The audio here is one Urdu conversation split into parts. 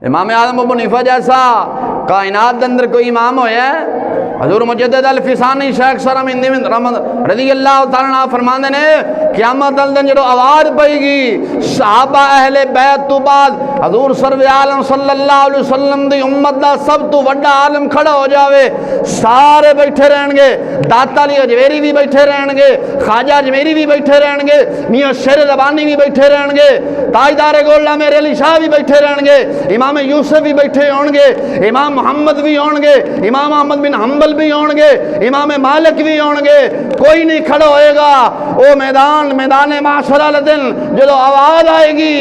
امام اعظم ابو حنیفہ جیسا کائنات دے اندر کوئی امام ہویا ہے؟ حضور مجدد الفسانی شیخ سرم رحمت رضی اللہ تعالیٰ عنہ فرماندے نے قیامت دن جڑو آواز پئی گی صحابہ اہل بیت تو بعد حضور سرور عالم صلی اللہ علیہ وسلم دی امت دا سب تو بڑا عالم کھڑا ہو جاوے، سارے بیٹھے رہن گے، داتا علی اجمیری بھی بیٹھے رہن گے، خواجہ اجمیری بھی بیٹھے رہن گے، میاں شیر ربانی بھی بیٹھے رہن گے، تاجدار گولڈا میرے علی شاہ بھی بیٹھے رہن گے، امام یوسف بھی بیٹھے ہون گے، امام محمد بھی ہون گے، امام احمد بن حنبل بھی ہون گے، امام مالک بھی ہون گے، کوئی نہیں کھڑا ہوئے گا۔ او میدان معاشر والے دن جدو آواز آئے گی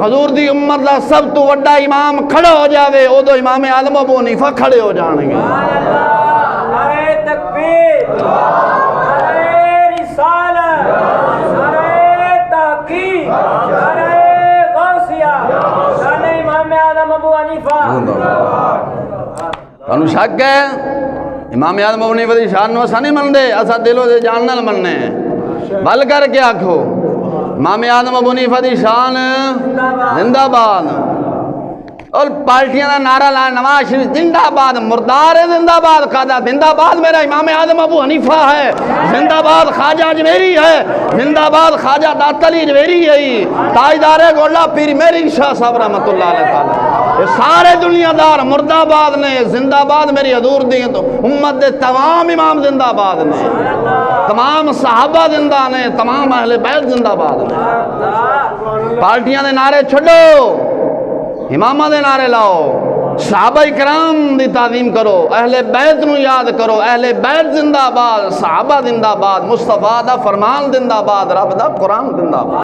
حضور دی امت دا سب تو بڑا امام کھڑا ہو جاوے، او دو امام اعظم ابو حنیفہ کھڑے ہو جانے گے۔ نعرہ تکبیر، نعرہ رسالت، نعرہ تحقیق، نعرہ غوثیہ، شان امام اعظم ابو حنیفہ۔ انو شک ہے امام اعظم ابو حنیفہ دی شان نو اسا نہیں من دے، اسا دلوں دے جان نال مننے بل کر کے آکھو امام اعظم ابو حنیفہ دی شان زندہ باد، اور پارٹیاں دا نعرہ لائے نواز شریف زندہ باد، مردار ہے زندہ باد، قادہ زندہ باد میرا امام اعظم ابو حنیفہ ہے، زندہ باد خواجہ اجمیری ہے، زندہ باد خواجہ داتا علی اجمیری ہے، تاجدار گولڈا پیر میری شاہ صاحب رحمت اللہ علیہ تعالی، یہ سارے دنیا دار مرد آباد نے، زندہ باد میری حضور دی تو امت دے تمام امام زندہ باد نے، تمام صحابہ زندہ نے، تمام اہل بیت زندہ باد نے۔ پارٹیاں دے نعرے چھڑو، امامہ دے نعرے لاؤ، صحابہ کرام دی تعظیم کرو، اہل بیت نو یاد کرو، اہل بیت زندہ باد، صحابہ زندہ باد، مصطفیٰ دا فرمان زندہ باد، رب دا قرآن زندہ باد۔